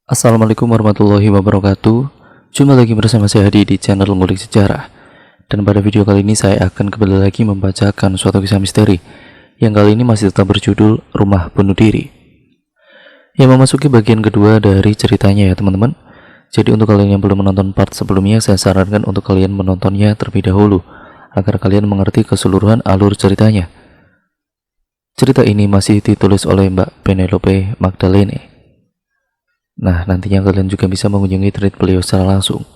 Assalamualaikum warahmatullahi wabarakatuh. Jumpa lagi bersama saya Hadi di channel Ngulik Sejarah. Dan pada video kali ini saya akan kembali lagi membacakan suatu kisah misteri yang kali ini masih tetap berjudul Rumah Bunuh Diri, yang memasuki bagian kedua dari ceritanya ya teman-teman. Jadi untuk kalian yang belum menonton part sebelumnya, saya sarankan untuk kalian menontonnya terlebih dahulu agar kalian mengerti keseluruhan alur ceritanya. Cerita ini masih ditulis oleh Mbak Penelope Magdalene. Nah, nantinya kalian juga bisa mengunjungi thread beliau secara langsung.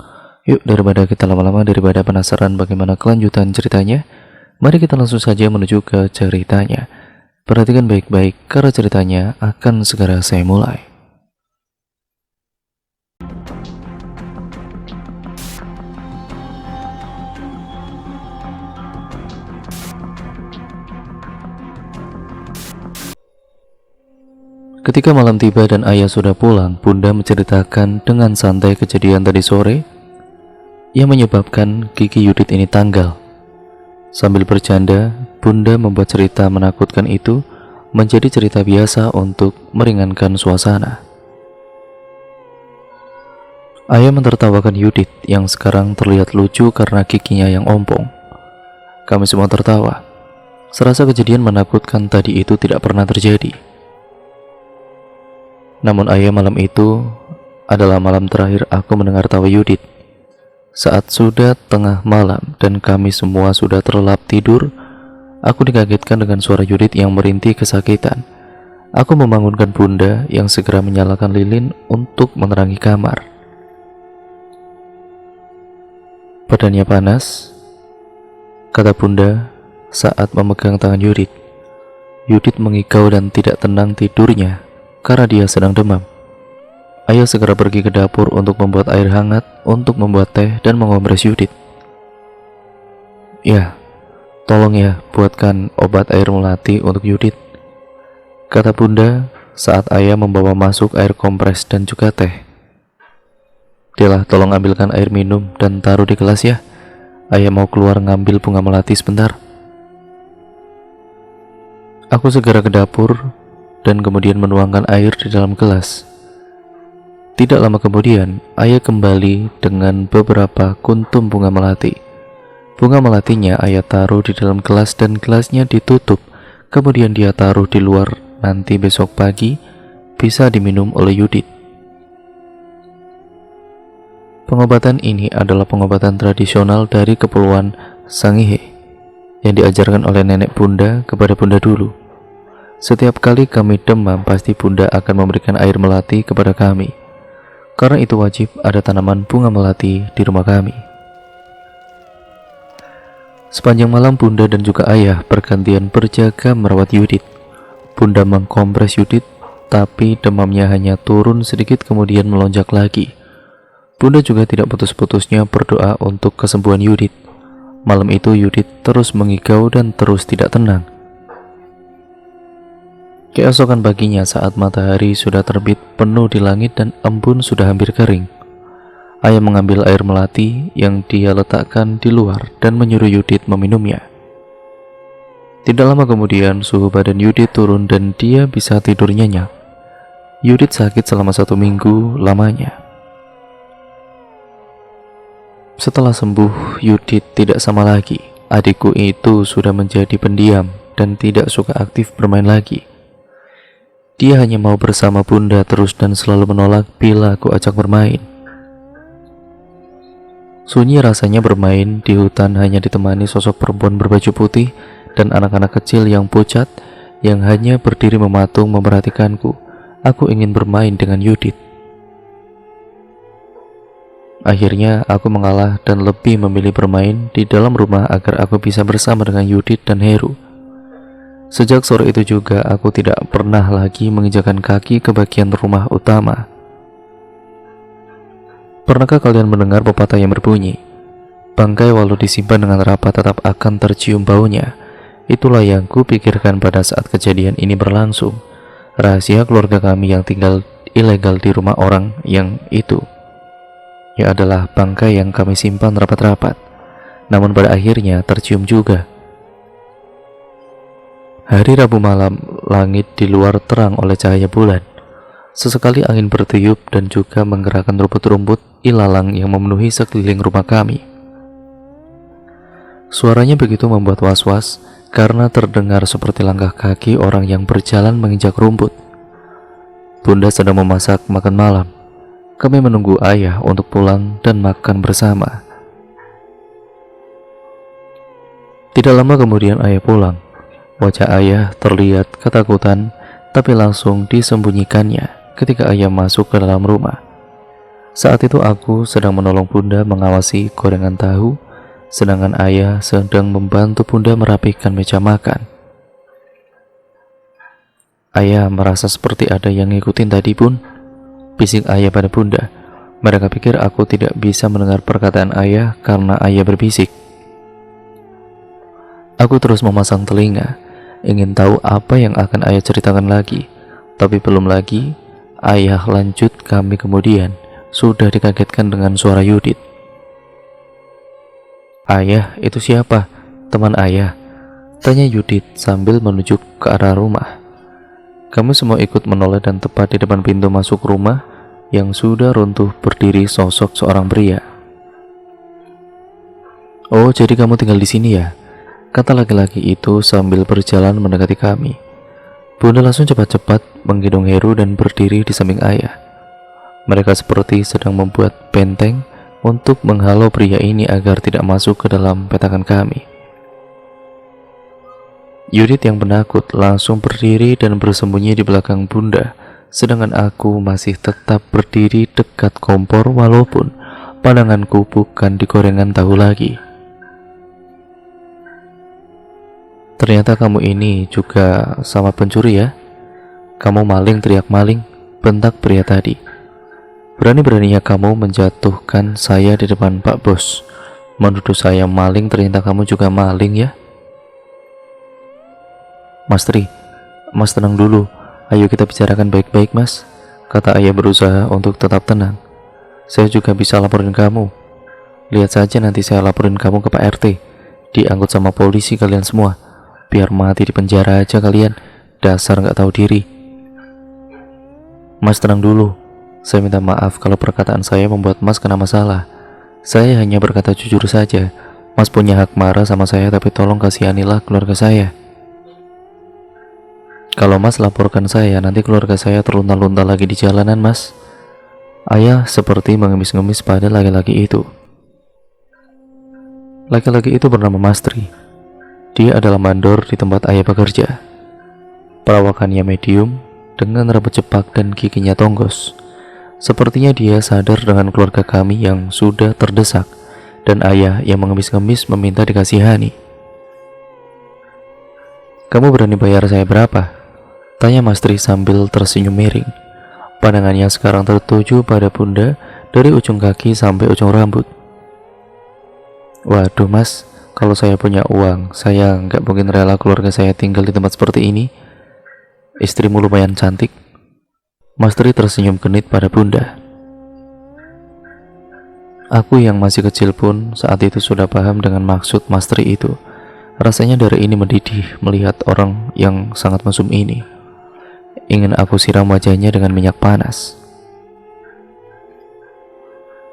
Yuk, daripada kita lama-lama, daripada penasaran bagaimana kelanjutan ceritanya, mari kita langsung saja menuju ke ceritanya. Perhatikan baik-baik karena ceritanya akan segera saya mulai. Ketika malam tiba dan ayah sudah pulang, Bunda menceritakan dengan santai kejadian tadi sore yang menyebabkan gigi Yudit ini tanggal. Sambil bercanda, Bunda membuat cerita menakutkan itu menjadi cerita biasa untuk meringankan suasana. Ayah mentertawakan Yudit yang sekarang terlihat lucu karena giginya yang ompong. Kami semua tertawa. Serasa kejadian menakutkan tadi itu tidak pernah terjadi. Namun ayah, malam itu adalah malam terakhir aku mendengar tawa Yudit. Saat sudah tengah malam dan kami semua sudah terlelap tidur, aku dikagetkan dengan suara Yudit yang merintih kesakitan. Aku membangunkan Bunda yang segera menyalakan lilin untuk menerangi kamar. Badannya panas, kata Bunda saat memegang tangan Yudit. Yudit mengigau dan tidak tenang tidurnya karena dia sedang demam. Ayah segera pergi ke dapur untuk membuat air hangat, untuk membuat teh dan mengompres Yudit. Ya, tolong ya buatkan obat air melati untuk Yudit, kata Bunda saat ayah membawa masuk air kompres dan juga teh. Dialah, tolong ambilkan air minum dan taruh di gelas ya. Ayah mau keluar ngambil bunga melati sebentar. Aku segera ke dapur dan kemudian menuangkan air di dalam gelas. Tidak lama kemudian, ayah kembali dengan beberapa kuntum bunga melati. Bunga melatinya ayah taruh di dalam gelas dan gelasnya ditutup. Kemudian dia taruh di luar, nanti besok pagi bisa diminum oleh Yudit. Pengobatan ini adalah pengobatan tradisional dari Kepulauan Sangihe yang diajarkan oleh nenek Bunda kepada Bunda dulu. Setiap kali kami demam, pasti Bunda akan memberikan air melati kepada kami. Karena itu wajib ada tanaman bunga melati di rumah kami. Sepanjang malam Bunda dan juga ayah bergantian berjaga merawat Yudit. Bunda mengkompres Yudit, tapi demamnya hanya turun sedikit kemudian melonjak lagi. Bunda juga tidak putus-putusnya berdoa untuk kesembuhan Yudit. Malam itu Yudit terus mengigau dan terus tidak tenang. Keesokan paginya saat matahari sudah terbit penuh di langit dan embun sudah hampir kering, ayah mengambil air melati yang dia letakkan di luar dan menyuruh Yudit meminumnya. Tidak lama kemudian suhu badan Yudit turun dan dia bisa tidur nyenyak. Yudit sakit selama 1 minggu lamanya. Setelah sembuh, Yudit tidak sama lagi. Adikku itu sudah menjadi pendiam dan tidak suka aktif bermain lagi. Dia hanya mau bersama Bunda terus dan selalu menolak bila aku ajak bermain. Sunyi rasanya bermain di hutan hanya ditemani sosok perempuan berbaju putih dan anak-anak kecil yang pucat yang hanya berdiri mematung memperhatikanku. Aku ingin bermain dengan Yudit. Akhirnya aku mengalah dan lebih memilih bermain di dalam rumah agar aku bisa bersama dengan Yudit dan Heru. Sejak sore itu juga aku tidak pernah lagi menginjakan kaki ke bagian rumah utama. Pernahkah kalian mendengar pepatah yang berbunyi, bangkai walau disimpan dengan rapat tetap akan tercium baunya? Itulah yang kupikirkan pada saat kejadian ini berlangsung. Rahasia keluarga kami yang tinggal ilegal di rumah orang yang itu, ya adalah bangkai yang kami simpan rapat-rapat, namun pada akhirnya tercium juga. Hari Rabu malam, langit di luar terang oleh cahaya bulan. Sesekali angin bertiup dan juga menggerakkan rumput-rumput ilalang yang memenuhi sekeliling rumah kami. Suaranya begitu membuat was-was karena terdengar seperti langkah kaki orang yang berjalan menginjak rumput. Bunda sedang memasak makan malam. Kami menunggu ayah untuk pulang dan makan bersama. Tidak lama kemudian ayah pulang. Wajah ayah terlihat ketakutan, tapi langsung disembunyikannya ketika ayah masuk ke dalam rumah. Saat itu aku sedang menolong bunda mengawasi gorengan tahu, sedangkan ayah sedang membantu bunda merapikan meja makan. Ayah merasa seperti ada yang ngikutin tadi, Bun. Bisik ayah pada bunda. Mereka pikir aku tidak bisa mendengar perkataan ayah karena ayah berbisik. Aku terus memasang telinga, ingin tahu apa yang akan ayah ceritakan lagi. Tapi belum lagi, ayah lanjut kami kemudian sudah dikagetkan dengan suara Yudit. "Ayah, itu siapa? Teman ayah?" tanya Yudit sambil menunjuk ke arah rumah. Kami semua ikut menoleh dan tepat di depan pintu masuk rumah yang sudah runtuh berdiri sosok seorang pria. "Oh, jadi kamu tinggal di sini ya?" kata laki-laki itu sambil berjalan mendekati kami. Bunda langsung cepat-cepat menggendong Heru dan berdiri di samping ayah. Mereka seperti sedang membuat benteng untuk menghalau pria ini agar tidak masuk ke dalam petakan kami. Yudit yang penakut langsung berdiri dan bersembunyi di belakang bunda, sedangkan aku masih tetap berdiri dekat kompor walaupun pandanganku bukan di gorengan tahu lagi. "Ternyata kamu ini juga sama pencuri ya? Kamu maling," teriak maling, bentak pria tadi. "Berani-beraninya kamu menjatuhkan saya di depan Pak Bos. Menuduh saya maling, ternyata kamu juga maling ya?" "Mas Tri, Mas tenang dulu. Ayo kita bicarakan baik-baik, Mas," kata ayah berusaha untuk tetap tenang. "Saya juga bisa laporin kamu. Lihat saja nanti saya laporin kamu ke Pak RT. Diangkut sama polisi kalian semua. Biar mati di penjara aja kalian. Dasar nggak tahu diri." "Mas tenang dulu. Saya minta maaf kalau perkataan saya membuat Mas kena masalah. Saya hanya berkata jujur saja. Mas punya hak marah sama saya, tapi tolong kasihanilah keluarga saya. Kalau Mas laporkan saya, nanti keluarga saya terlunta-lunta lagi di jalanan, Mas." Ayah seperti mengemis-ngemis pada laki-laki itu. Laki-laki itu bernama Mas Tri. Dia adalah mandor di tempat ayah bekerja. Perawakannya medium, dengan rambut cepak dan giginya tonggos. Sepertinya dia sadar dengan keluarga kami yang sudah terdesak, dan ayah yang mengemis-ngemis meminta dikasihani. "Kamu berani bayar saya berapa?" tanya Mas Tri sambil tersenyum miring. Pandangannya sekarang tertuju pada bunda dari ujung kaki sampai ujung rambut. "Waduh Mas, kalau saya punya uang, saya nggak mungkin rela keluarga saya tinggal di tempat seperti ini. Istrimu lumayan cantik." Mas Tri tersenyum genit pada bunda. Aku yang masih kecil pun saat itu sudah paham dengan maksud Mas Tri itu. Rasanya dari ini mendidih melihat orang yang sangat mesum ini. Ingin aku siram wajahnya dengan minyak panas.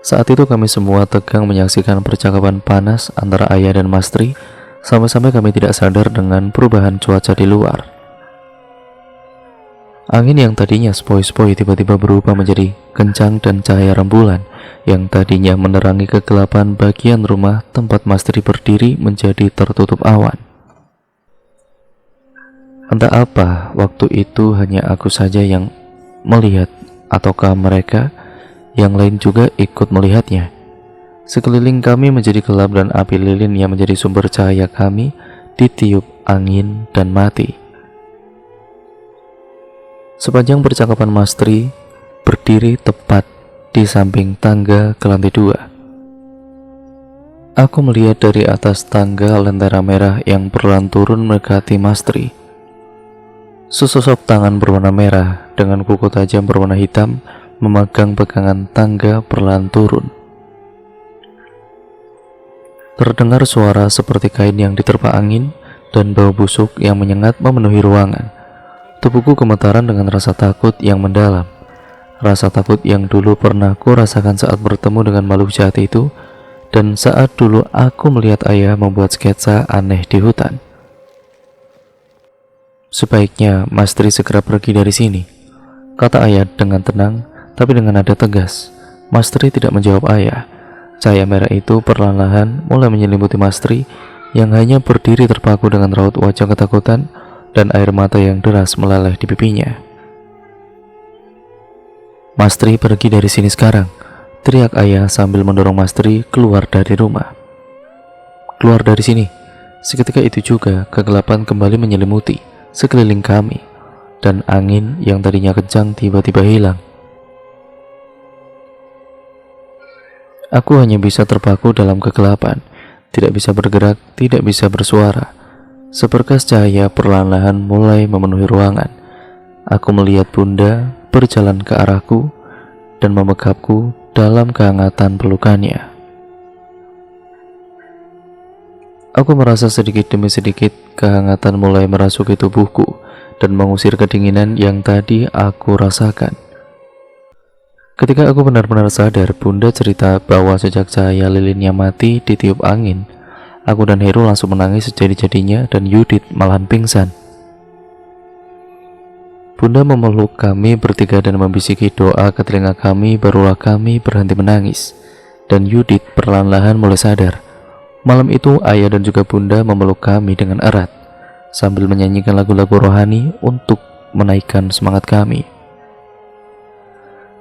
Saat itu kami semua tegang menyaksikan percakapan panas antara ayah dan Mas Tri, sampai-sampai kami tidak sadar dengan perubahan cuaca di luar. Angin yang tadinya sepoi-sepoi tiba-tiba berubah menjadi kencang dan cahaya rembulan yang tadinya menerangi kegelapan bagian rumah tempat Mas Tri berdiri menjadi tertutup awan. Entah apa, waktu itu hanya aku saja yang melihat, ataukah mereka yang lain juga ikut melihatnya. Sekeliling kami menjadi gelap dan api lilin yang menjadi sumber cahaya kami ditiup angin dan mati. Sepanjang percakapan Mas Tri berdiri tepat di samping tangga ke lantai 2. Aku melihat dari atas tangga lentera merah yang perlahan turun mendekati Mas Tri. Sesosok tangan berwarna merah dengan kuku tajam berwarna hitam memegang pegangan tangga perlahan turun. Terdengar suara seperti kain yang diterpa angin dan bau busuk yang menyengat memenuhi ruangan. Tubuhku gemetaran dengan rasa takut yang mendalam. Rasa takut yang dulu pernah ku rasakan saat bertemu dengan makhluk jahat itu, dan saat dulu aku melihat ayah membuat sketsa aneh di hutan. "Sebaiknya Mas Tri segera pergi dari sini," kata ayah dengan tenang, tapi dengan nada tegas. Mas Tri tidak menjawab ayah. Cahaya merah itu perlahan-lahan mulai menyelimuti Mas Tri yang hanya berdiri terpaku dengan raut wajah ketakutan dan air mata yang deras meleleh di pipinya. "Mas Tri, pergi dari sini sekarang," teriak ayah sambil mendorong Mas Tri keluar dari rumah. "Keluar dari sini." Seketika itu juga kegelapan kembali menyelimuti sekeliling kami, dan angin yang tadinya kencang tiba-tiba hilang. Aku hanya bisa terpaku dalam kegelapan, tidak bisa bergerak, tidak bisa bersuara. Seberkas cahaya perlahan-lahan mulai memenuhi ruangan. Aku melihat Bunda berjalan ke arahku dan memegapku dalam kehangatan pelukannya. Aku merasa sedikit demi sedikit kehangatan mulai merasuki tubuhku dan mengusir kedinginan yang tadi aku rasakan. Ketika aku benar-benar sadar, Bunda cerita bahwa sejak cahaya lilinnya mati ditiup angin, aku dan Heru langsung menangis sejadi-jadinya dan Yudit malahan pingsan. Bunda memeluk kami bertiga dan membisiki doa ke telinga kami, barulah kami berhenti menangis, dan Yudit perlahan-lahan mulai sadar. Malam itu ayah dan juga Bunda memeluk kami dengan erat, sambil menyanyikan lagu-lagu rohani untuk menaikkan semangat kami.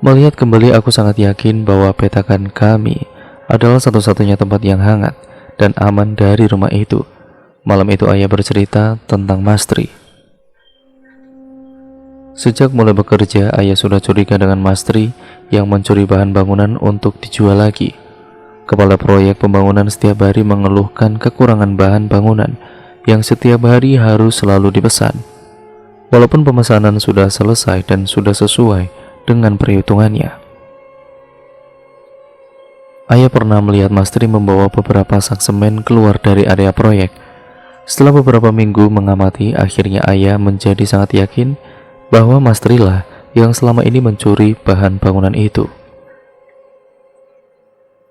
Melihat kembali, aku sangat yakin bahwa petakan kami adalah satu-satunya tempat yang hangat dan aman dari rumah itu. Malam itu ayah bercerita tentang Mas Tri. Sejak mulai bekerja, ayah sudah curiga dengan Mas Tri yang mencuri bahan bangunan untuk dijual lagi. Kepala proyek pembangunan setiap hari mengeluhkan kekurangan bahan bangunan yang setiap hari harus selalu dipesan. Walaupun pemesanan sudah selesai dan sudah sesuai dengan perhitungannya. Ayah pernah melihat Mas Tri membawa beberapa sak semen keluar dari area proyek. Setelah beberapa minggu mengamati, akhirnya ayah menjadi sangat yakin bahwa Mas Tri lah yang selama ini mencuri bahan bangunan itu.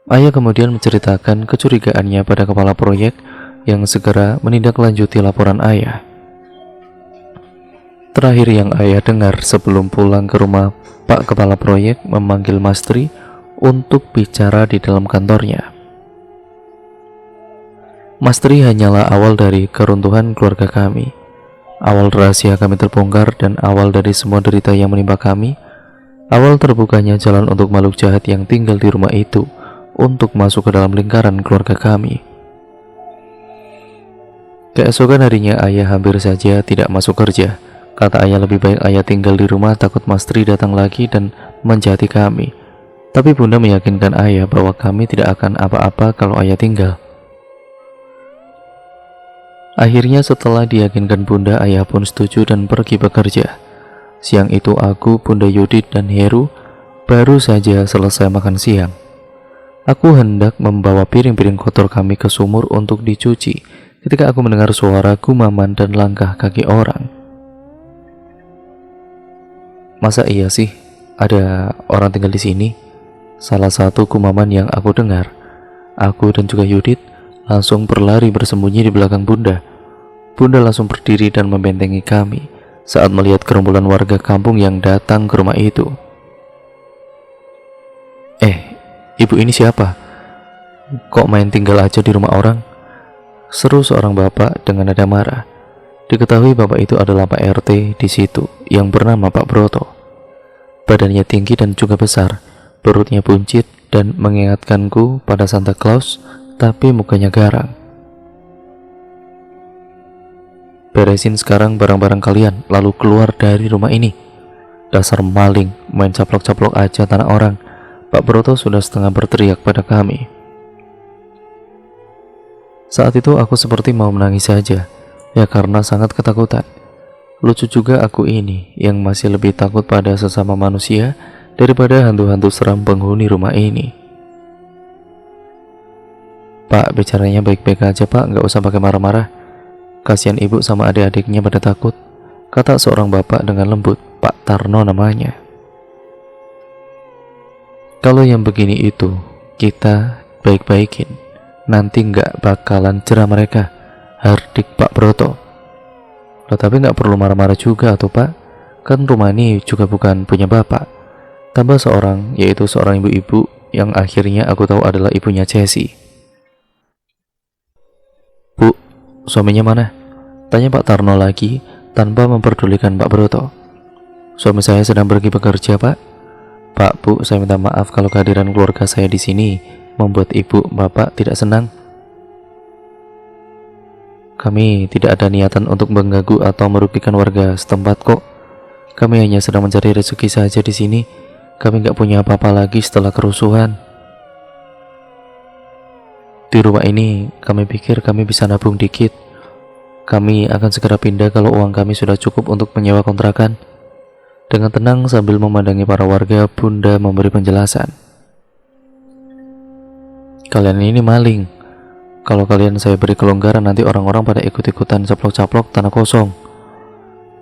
Ayah kemudian menceritakan kecurigaannya pada kepala proyek yang segera menindaklanjuti laporan ayah. Terakhir yang ayah dengar sebelum pulang ke rumah, Pak Kepala Proyek memanggil Mas Tri untuk bicara di dalam kantornya. Mas Tri hanyalah awal dari keruntuhan keluarga kami. Awal rahasia kami terbongkar dan awal dari semua derita yang menimpa kami. Awal terbukanya jalan untuk makhluk jahat yang tinggal di rumah itu untuk masuk ke dalam lingkaran keluarga kami. Keesokan harinya ayah hampir saja tidak masuk kerja. Kata ayah lebih baik ayah tinggal di rumah, takut Mas Tri datang lagi dan menjahati kami. Tapi Bunda meyakinkan ayah bahwa kami tidak akan apa-apa kalau ayah tinggal. Akhirnya setelah diyakinkan Bunda, ayah pun setuju dan pergi bekerja. Siang itu aku, Bunda Yudit, dan Heru baru saja selesai makan siang. Aku hendak membawa piring-piring kotor kami ke sumur untuk dicuci ketika aku mendengar suara gumaman dan langkah kaki orang. "Masa iya sih ada orang tinggal di sini?" Salah satu gumaman yang aku dengar. Aku dan juga Yudit langsung berlari bersembunyi di belakang Bunda. Bunda langsung berdiri dan membentengi kami saat melihat gerombolan warga kampung yang datang ke rumah itu. Ibu ini siapa? Kok main tinggal aja di rumah orang?" seru seorang bapak dengan nada marah. Diketahui bapak itu adalah Pak RT di situ yang bernama Pak Broto. Badannya tinggi dan juga besar, perutnya buncit dan mengingatkanku pada Santa Claus, tapi mukanya garang. "Beresin sekarang barang-barang kalian, lalu keluar dari rumah ini. Dasar maling, main caplok-caplok aja tanah orang," Pak Broto sudah setengah berteriak pada kami. Saat itu aku seperti mau menangis saja, ya karena sangat ketakutan. Lucu juga aku ini yang masih lebih takut pada sesama manusia daripada hantu-hantu seram penghuni rumah ini. "Pak, bicaranya baik-baik aja Pak, nggak usah pakai marah-marah. Kasihan ibu sama adik-adiknya pada takut," kata seorang bapak dengan lembut. Pak Tarno namanya. Kalau yang begini itu kita baik-baikin, nanti nggak bakalan cerah mereka, hardik Pak Broto. Loh, tapi nggak perlu marah-marah juga tuh Pak, kan rumah ini juga bukan punya Bapak. Tambah seorang, yaitu seorang ibu-ibu yang akhirnya aku tahu adalah ibunya Chelsea. Bu, suaminya mana? Tanya Pak Tarno lagi tanpa memperdulikan Pak Broto. Suami saya sedang pergi bekerja Pak. Pak, Bu, saya minta maaf kalau kehadiran keluarga saya di sini membuat ibu bapak tidak senang. Kami tidak ada niatan untuk mengganggu atau merugikan warga setempat kok. Kami hanya sedang mencari rezeki saja di sini. Kami nggak punya apa-apa lagi setelah kerusuhan. Di rumah ini kami pikir kami bisa nabung dikit. Kami akan segera pindah kalau uang kami sudah cukup untuk menyewa kontrakan. Dengan tenang sambil memandangi para warga, Bunda memberi penjelasan. Kalian ini maling. Kalau kalian saya beri kelonggaran, nanti orang-orang pada ikut-ikutan caplok-caplok tanah kosong.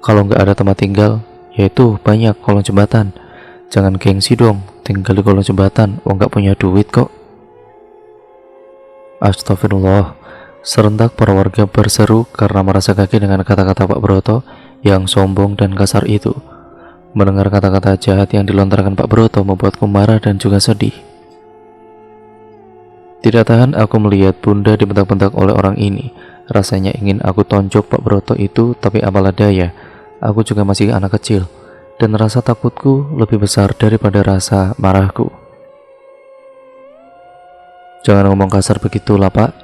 Kalau nggak ada tempat tinggal, yaitu banyak kolong jembatan. Jangan gengsi dong, tinggal di kolong jembatan. Nggak punya duit kok. Astagfirullah. Serentak para warga berseru karena merasa kaget dengan kata-kata Pak Broto yang sombong dan kasar itu. Mendengar kata-kata jahat yang dilontarkan Pak Broto membuatku marah dan juga sedih. Tidak tahan aku melihat Bunda dibentak-bentak oleh orang ini. Rasanya ingin aku tonjok Pak Broto itu, tapi apalah daya, aku juga masih anak kecil, dan rasa takutku lebih besar daripada rasa marahku. Jangan ngomong kasar begitulah Pak.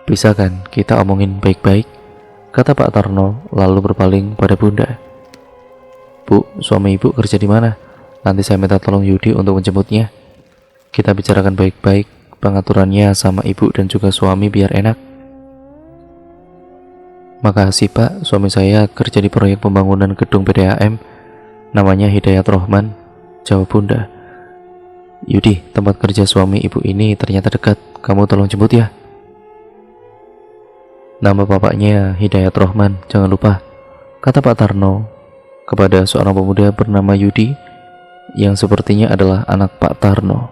Bisa kan kita omongin baik-baik? Kata Pak Tarno lalu berpaling pada Bunda. Bu, suami ibu kerja di mana? Nanti saya minta tolong Yudi untuk menjemputnya. Kita bicarakan baik-baik pengaturannya sama ibu dan juga suami biar enak. Makasih Pak, suami saya kerja di proyek pembangunan gedung PDAM. Namanya Hidayat Rohman, jawab Bunda. Yudi, tempat kerja suami ibu ini ternyata dekat. Kamu tolong jemput ya. Nama bapaknya Hidayat Rohman, jangan lupa, kata Pak Tarno kepada seorang pemuda bernama Yudi yang sepertinya adalah anak Pak Tarno.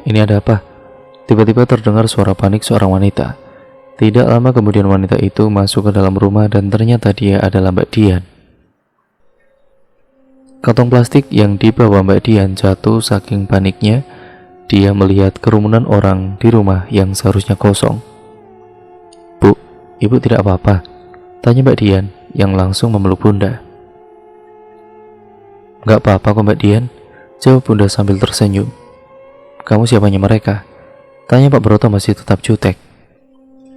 Ini ada apa? Tiba-tiba terdengar suara panik seorang wanita. Tidak lama kemudian wanita itu masuk ke dalam rumah dan ternyata dia adalah Mbak Dian. Kantong plastik yang dibawa Mbak Dian jatuh saking paniknya. Dia melihat kerumunan orang di rumah yang seharusnya kosong. Bu, ibu tidak apa-apa? Tanya Mbak Dian yang langsung memeluk Bunda. Gak apa-apa kok Mbak Dian, jawab Bunda sambil tersenyum. Kamu siapanya mereka? Tanya Pak Broto masih tetap jutek.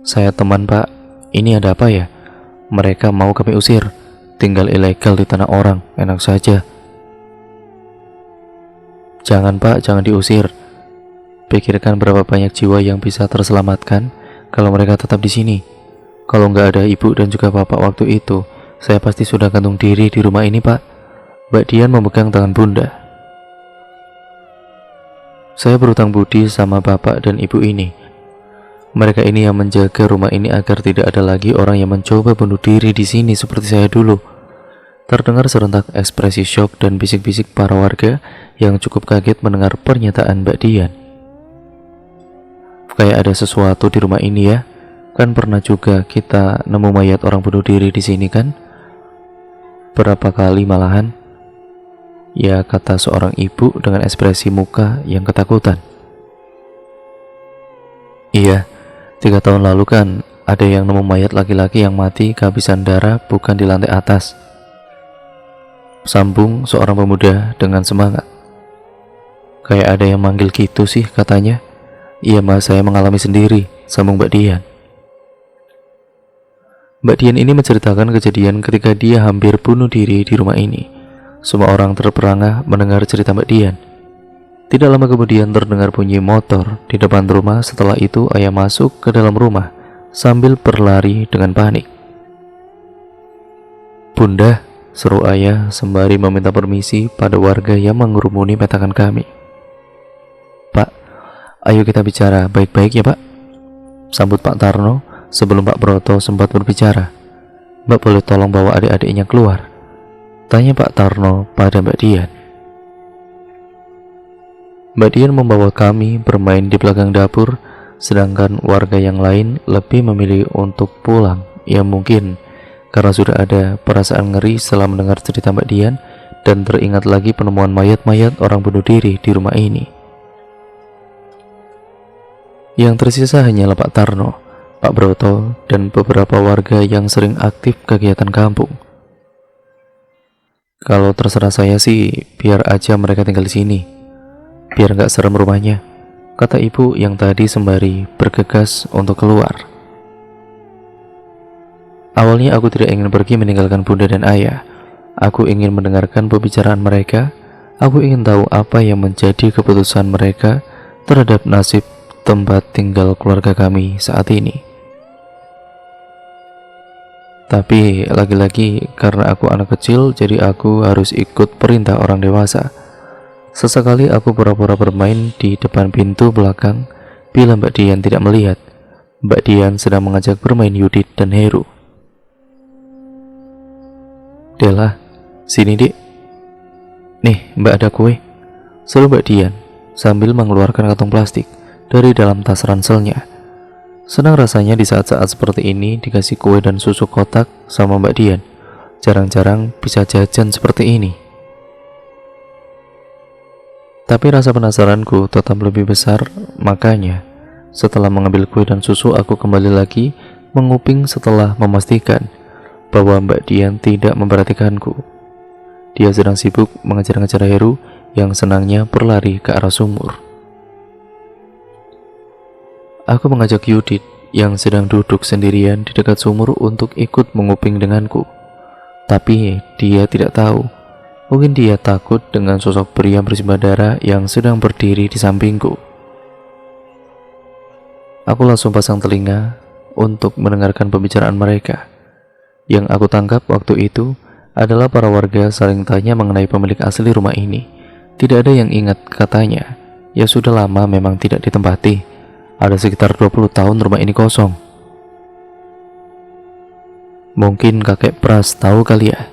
Saya teman Pak, ini ada apa ya? Mereka mau kami usir, tinggal ilegal di tanah orang, enak saja. Jangan Pak, jangan diusir. Pikirkan berapa banyak jiwa yang bisa terselamatkan kalau mereka tetap di sini. Kalau nggak ada ibu dan juga bapak waktu itu, saya pasti sudah gantung diri di rumah ini Pak. Mbak Dian memegang tangan Bunda. Saya berutang budi sama bapak dan ibu ini. Mereka ini yang menjaga rumah ini agar tidak ada lagi orang yang mencoba bunuh diri di sini seperti saya dulu. Terdengar serentak ekspresi syok dan bisik-bisik para warga yang cukup kaget mendengar pernyataan Mbak Dian. Kayak ada sesuatu di rumah ini ya. Kan pernah juga kita nemu mayat orang bunuh diri di sini kan? Berapa kali malahan? Ya, kata seorang ibu dengan ekspresi muka yang ketakutan. Iya, 3 tahun lalu kan ada yang nemu mayat laki-laki yang mati kehabisan darah bukan di lantai atas. Sambung seorang pemuda dengan semangat. Kayak ada yang manggil gitu sih katanya. Iya mas, saya mengalami sendiri, sambung Mbak Dian. Mbak Dian ini menceritakan kejadian ketika dia hampir bunuh diri di rumah ini. Semua orang terperangah mendengar cerita Mbak Dian. Tidak lama kemudian terdengar bunyi motor di depan rumah. Setelah itu ayah masuk ke dalam rumah sambil berlari dengan panik. Bunda, seru ayah sembari meminta permisi pada warga yang mengurumuni petakan kami. Pak, ayo kita bicara baik-baik ya Pak, sambut Pak Tarno sebelum Pak Broto sempat berbicara. Mbak boleh tolong bawa adik-adiknya keluar? Tanya Pak Tarno pada Mbak Dian. Mbak Dian membawa kami bermain di belakang dapur, sedangkan warga yang lain lebih memilih untuk pulang. Ya mungkin karena sudah ada perasaan ngeri setelah mendengar cerita Mbak Dian dan teringat lagi penemuan mayat-mayat orang bunuh diri di rumah ini. Yang tersisa hanyalah Pak Tarno, Pak Broto, dan beberapa warga yang sering aktif kegiatan kampung. Kalau terserah saya sih, biar aja mereka tinggal di sini. Biar gak serem rumahnya, kata ibu yang tadi sembari bergegas untuk keluar. Awalnya aku tidak ingin pergi meninggalkan bunda dan ayah. Aku ingin mendengarkan pembicaraan mereka. Aku ingin tahu apa yang menjadi keputusan mereka terhadap nasib tempat tinggal keluarga kami saat ini. Tapi lagi-lagi karena aku anak kecil, jadi aku harus ikut perintah orang dewasa. Sesekali aku pura-pura bermain di depan pintu belakang bila Mbak Dian tidak melihat. Mbak Dian sedang mengajak bermain Yudit dan Heru. Dela, sini dik. Nih, Mbak ada kue. Seru Mbak Dian sambil mengeluarkan kantong plastik dari dalam tas ranselnya. Senang rasanya di saat-saat seperti ini dikasih kue dan susu kotak sama Mbak Dian. Jarang-jarang bisa jajan seperti ini. Tapi rasa penasaranku tetap lebih besar, makanya setelah mengambil kue dan susu aku kembali lagi menguping setelah memastikan bahwa Mbak Dian tidak memperhatikanku. Dia sedang sibuk mengejar-ngejar Heru yang senangnya berlari ke arah sumur. Aku mengajak Yudit yang sedang duduk sendirian di dekat sumur untuk ikut menguping denganku. Tapi dia tidak tahu. Mungkin dia takut dengan sosok pria bersimbah darah yang sedang berdiri di sampingku. Aku langsung pasang telinga untuk mendengarkan pembicaraan mereka. Yang aku tangkap waktu itu adalah para warga saling tanya mengenai pemilik asli rumah ini. Tidak ada yang ingat katanya. Ya sudah lama memang tidak ditempati. Ada sekitar 20 tahun rumah ini kosong. Mungkin kakek Pras tahu kali ya,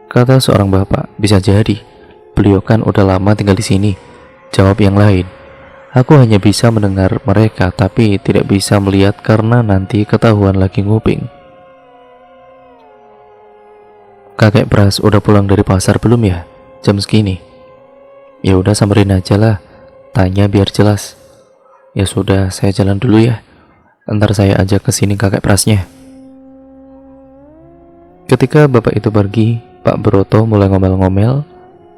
kata seorang bapak. Bisa jadi, beliau kan udah lama tinggal di sini, jawab yang lain. Aku hanya bisa mendengar mereka, tapi tidak bisa melihat karena nanti ketahuan lagi nguping. Kakek Pras udah pulang dari pasar belum ya? Jam segini. Ya udah samperin aja lah, tanya biar jelas. Ya sudah, saya jalan dulu ya. Ntar saya ajak ke sini kakek Prasnya. Ketika bapak itu pergi, Pak Broto mulai ngomel-ngomel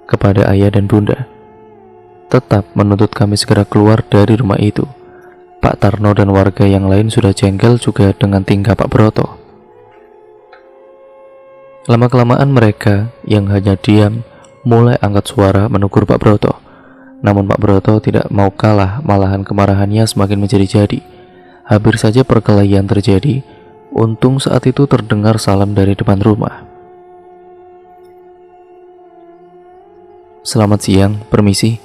kepada ayah dan bunda, tetap menuntut kami segera keluar dari rumah itu. Pak Tarno dan warga yang lain sudah jengkel juga dengan tingkah Pak Broto. Lama-kelamaan mereka yang hanya diam mulai angkat suara menegur Pak Broto. Namun Pak Broto tidak mau kalah, malahan kemarahannya semakin menjadi-jadi. Hampir saja perkelahian terjadi. Untung saat itu terdengar salam dari depan rumah. Selamat siang, permisi.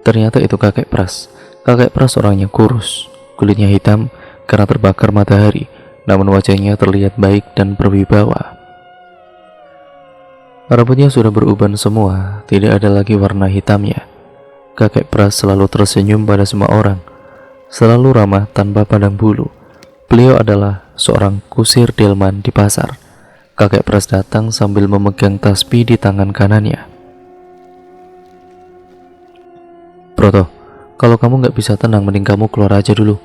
Ternyata itu kakek Pras. Kakek Pras orangnya kurus, kulitnya hitam karena terbakar matahari, namun wajahnya terlihat baik dan berwibawa. Rambutnya sudah beruban semua, tidak ada lagi warna hitamnya. Kakek Pras selalu tersenyum pada semua orang, selalu ramah tanpa pandang bulu. Beliau adalah seorang kusir delman di pasar. Kakek Pras datang sambil memegang tasbih di tangan kanannya. Broto, kalau kamu nggak bisa tenang, mending kamu keluar aja dulu.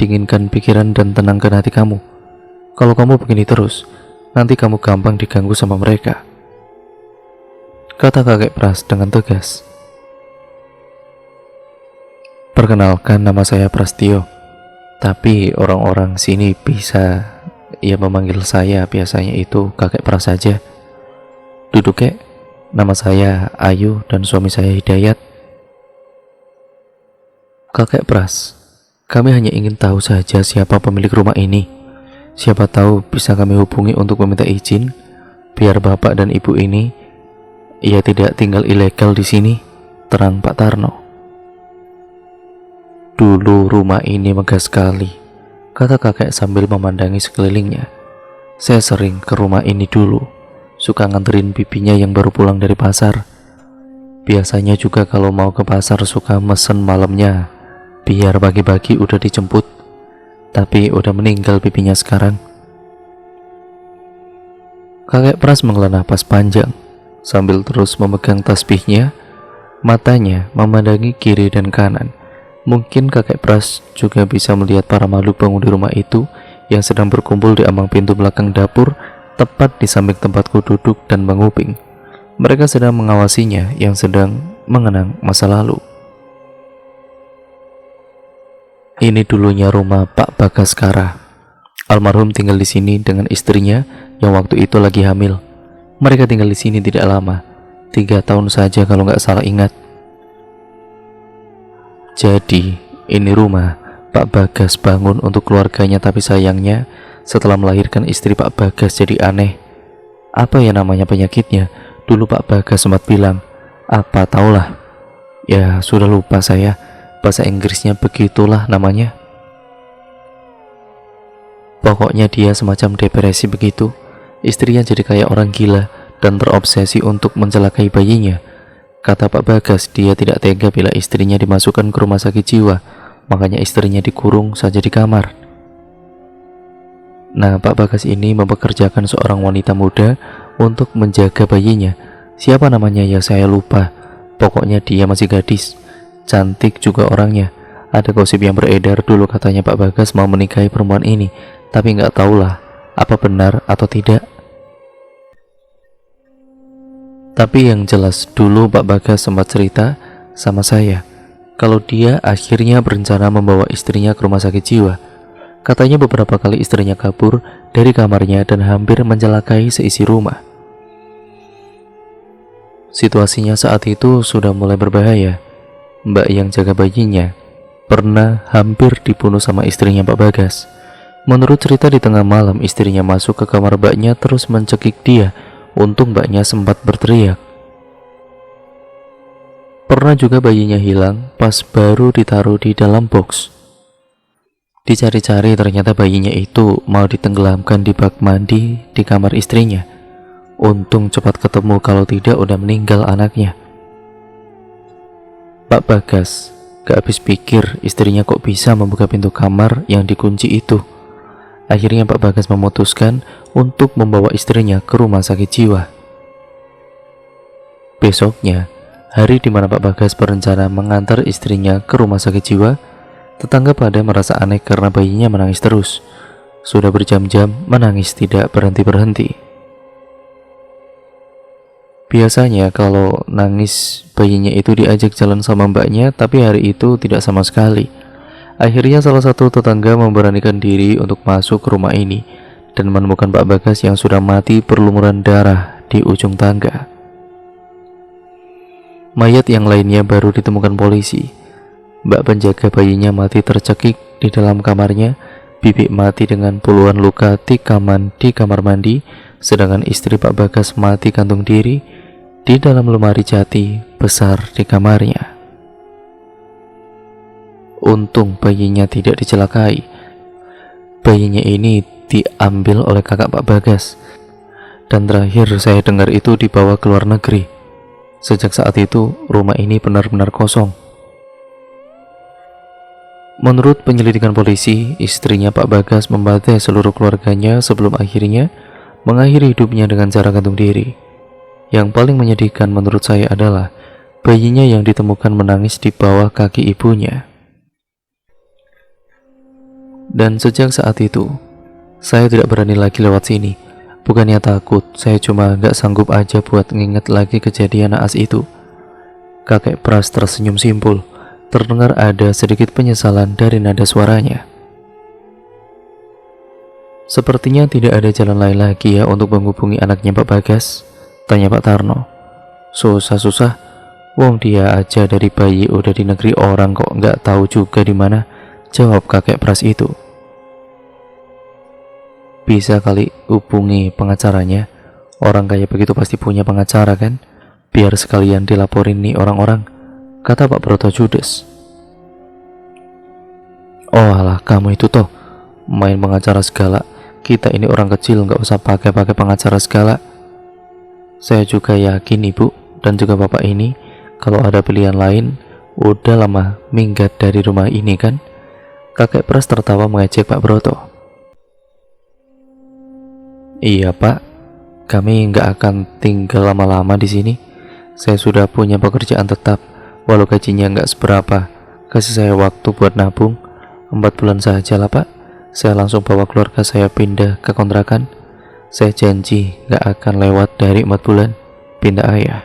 Dinginkan pikiran dan tenangkan hati kamu. Kalau kamu begini terus, nanti kamu gampang diganggu sama mereka, kata kakek Pras dengan tegas. Perkenalkan, nama saya Prastio. Tapi orang-orang sini bisa ya memanggil saya biasanya itu kakek Pras saja. Duduk kek, nama saya Ayu dan suami saya Hidayat. Kakek Pras, kami hanya ingin tahu saja siapa pemilik rumah ini. Siapa tahu bisa kami hubungi untuk meminta izin biar bapak dan ibu ini ia tidak tinggal ilegal di sini, terang Pak Tarno. Dulu rumah ini megah sekali, kata kakek sambil memandangi sekelilingnya. Saya sering ke rumah ini dulu, suka nganterin bibinya yang baru pulang dari pasar. Biasanya juga kalau mau ke pasar suka mesen malamnya, biar pagi-pagi udah dijemput. Tapi udah meninggal pipinya sekarang. Kakek Pras menghela napas panjang sambil terus memegang tasbihnya. Matanya memandangi kiri dan kanan. Mungkin kakek Pras juga bisa melihat para makhluk penghuni rumah itu yang sedang berkumpul di ambang pintu belakang dapur, tepat di samping tempatku duduk dan menguping. Mereka sedang mengawasinya yang sedang mengenang masa lalu. Ini dulunya rumah Pak Bagaskara. Almarhum tinggal di sini dengan istrinya yang waktu itu lagi hamil. Mereka tinggal di sini tidak lama, 3 tahun saja kalau nggak salah ingat. Jadi, ini rumah Pak Bagas bangun untuk keluarganya, tapi sayangnya setelah melahirkan istri Pak Bagas jadi aneh. Apa ya namanya penyakitnya? Dulu Pak Bagas sempat bilang, apa taulah. Ya, sudah lupa saya. Bahasa Inggrisnya begitulah namanya. Pokoknya dia semacam depresi begitu. Istrinya jadi kayak orang gila dan terobsesi untuk mencelakai bayinya. Kata Pak Bagas, dia tidak tega bila istrinya dimasukkan ke rumah sakit jiwa, makanya istrinya dikurung saja di kamar. Nah, Pak Bagas ini mempekerjakan seorang wanita muda untuk menjaga bayinya. Siapa namanya ya saya lupa. Pokoknya dia masih gadis, cantik juga orangnya. Ada gosip yang beredar dulu katanya Pak Bagas mau menikahi perempuan ini, tapi nggak tahulah apa benar atau tidak. Tapi yang jelas dulu Pak Bagas sempat cerita sama saya kalau dia akhirnya berencana membawa istrinya ke rumah sakit jiwa. Katanya beberapa kali istrinya kabur dari kamarnya dan hampir mencelakai seisi rumah. Situasinya saat itu sudah mulai berbahaya. Mbak yang jaga bayinya pernah hampir dibunuh sama istrinya Pak Bagas. Menurut cerita di tengah malam istrinya masuk ke kamar mbaknya terus mencekik dia. Untung mbaknya sempat berteriak. Pernah juga bayinya hilang pas baru ditaruh di dalam box. Dicari-cari ternyata bayinya itu mau ditenggelamkan di bak mandi di kamar istrinya. Untung cepat ketemu, kalau tidak udah meninggal anaknya. Pak Bagas gak habis pikir istrinya kok bisa membuka pintu kamar yang dikunci itu. Akhirnya Pak Bagas memutuskan untuk membawa istrinya ke rumah sakit jiwa. Besoknya, hari di mana Pak Bagas berencana mengantar istrinya ke rumah sakit jiwa, tetangga pada merasa aneh karena bayinya menangis terus. Sudah berjam-jam menangis tidak berhenti-berhenti. Biasanya kalau nangis bayinya itu diajak jalan sama mbaknya, tapi hari itu tidak sama sekali. Akhirnya salah satu tetangga memberanikan diri untuk masuk ke rumah ini dan menemukan Pak Bagas yang sudah mati berlumuran darah di ujung tangga. Mayat yang lainnya baru ditemukan polisi. Mbak penjaga bayinya mati tercekik di dalam kamarnya, bibi mati dengan puluhan luka tikaman di kamar mandi, sedangkan istri Pak Bagas mati gantung diri di dalam lemari jati besar di kamarnya. Untung bayinya tidak dicelakai. Bayinya ini diambil oleh kakak Pak Bagas. Dan terakhir saya dengar itu dibawa ke luar negeri. Sejak saat itu rumah ini benar-benar kosong. Menurut penyelidikan polisi, istrinya Pak Bagas membantai seluruh keluarganya sebelum akhirnya mengakhiri hidupnya dengan cara gantung diri. Yang paling menyedihkan menurut saya adalah bayinya yang ditemukan menangis di bawah kaki ibunya. Dan sejak saat itu, saya tidak berani lagi lewat sini. Bukannya takut, saya cuma gak sanggup aja buat nginget lagi kejadian naas itu. Kakek Pras tersenyum simpul. Terdengar ada sedikit penyesalan dari nada suaranya. Sepertinya tidak ada jalan lain lagi ya untuk menghubungi anaknya Pak Bagas, tanya Pak Tarno. Susah-susah, wong dia aja dari bayi udah di negeri orang kok nggak tahu juga di mana, jawab kakek Pras itu. Bisa kali hubungi pengacaranya. Orang kayak begitu pasti punya pengacara kan? Biar sekalian dilaporin nih orang-orang, kata Pak Broto judes. Oh alah, kamu itu toh main pengacara segala. Kita ini orang kecil nggak usah pakai pengacara segala. Saya juga yakin ibu dan juga bapak ini Kalau ada pilihan lain, udah lama minggat dari rumah ini kan? Kakek Pras tertawa mengejek Pak Broto. Iya Pak, kami nggak akan tinggal lama-lama di sini. Saya sudah punya pekerjaan tetap, walau gajinya nggak seberapa. Kasih saya waktu buat nabung, 4 bulan saja lah Pak. Saya langsung bawa keluarga saya pindah ke kontrakan. Saya janji nggak akan lewat dari 4 bulan, pindah ayah.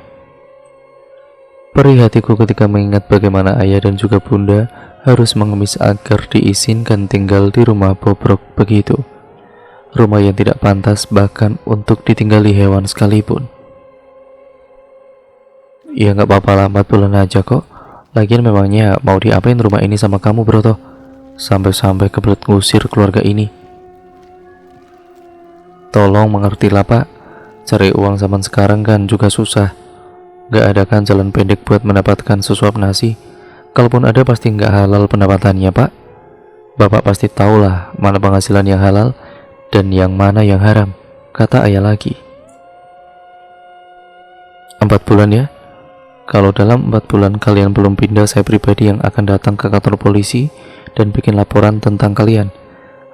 Perih hatiku ketika mengingat bagaimana ayah dan juga bunda harus mengemis agar diizinkan tinggal di rumah bobrok begitu. Rumah yang tidak pantas bahkan untuk ditinggali hewan sekalipun. Ya nggak apa-apa lah, 4 bulan aja kok. Lagian memangnya mau diapain rumah ini sama kamu Broto? Sampai-sampai kebelet ngusir keluarga ini. Tolong mengertilah Pak, cari uang zaman sekarang kan juga susah. Gak ada kan jalan pendek buat mendapatkan sesuap nasi. Kalaupun ada pasti nggak halal pendapatannya Pak. Bapak pasti tahulah mana penghasilan yang halal dan yang mana yang haram, kata ayah lagi. 4 bulan ya? Kalau dalam 4 bulan kalian belum pindah, saya pribadi yang akan datang ke kantor polisi dan bikin laporan tentang kalian,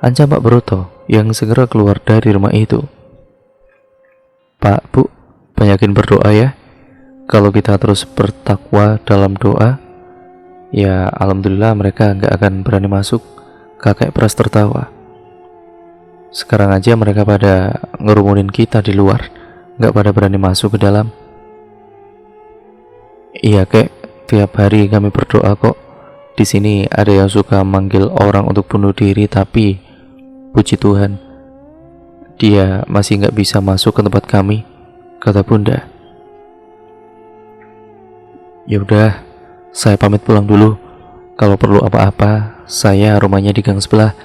ancam Pak Broto yang segera keluar dari rumah itu. Pak, Bu, banyakin berdoa ya. Kalau kita terus bertakwa dalam doa, ya alhamdulillah mereka nggak akan berani masuk. Kakek Pras tertawa. Sekarang aja mereka pada ngerumunin kita di luar, nggak pada berani masuk ke dalam. Iya kek, tiap hari kami berdoa kok. Di sini ada yang suka manggil orang untuk bunuh diri, tapi puji Tuhan, dia masih nggak bisa masuk ke tempat kami, kata bunda. Yaudah, saya pamit pulang dulu. Kalau perlu apa-apa, saya rumahnya di gang sebelah.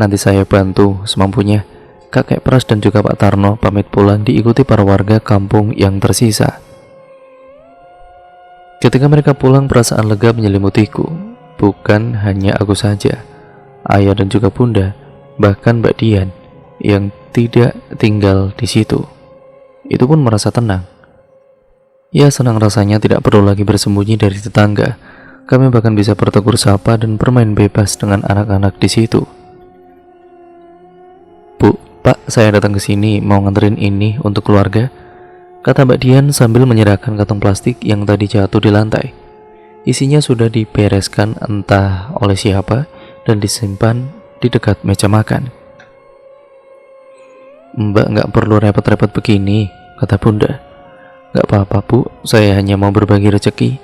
Nanti saya bantu semampunya. Kakek Pras dan juga Pak Tarno pamit pulang diikuti para warga kampung yang tersisa. Ketika mereka pulang, perasaan lega menyelimutiku. Bukan hanya aku saja, ayah dan juga bunda, bahkan Mbak Dian yang tidak tinggal di situ, itu pun merasa tenang. Ya, senang rasanya tidak perlu lagi bersembunyi dari tetangga. Kami bahkan bisa bertegur sapa dan bermain bebas dengan anak-anak di situ. Bu, Pak, saya datang ke sini mau nganterin ini untuk keluarga, kata Mbak Dian sambil menyerahkan kantong plastik yang tadi jatuh di lantai. Isinya sudah dibereskan entah oleh siapa dan disimpan di dekat meja makan. Mbak nggak perlu repot-repot begini, kata bunda. Nggak apa-apa Bu, saya hanya mau berbagi rezeki.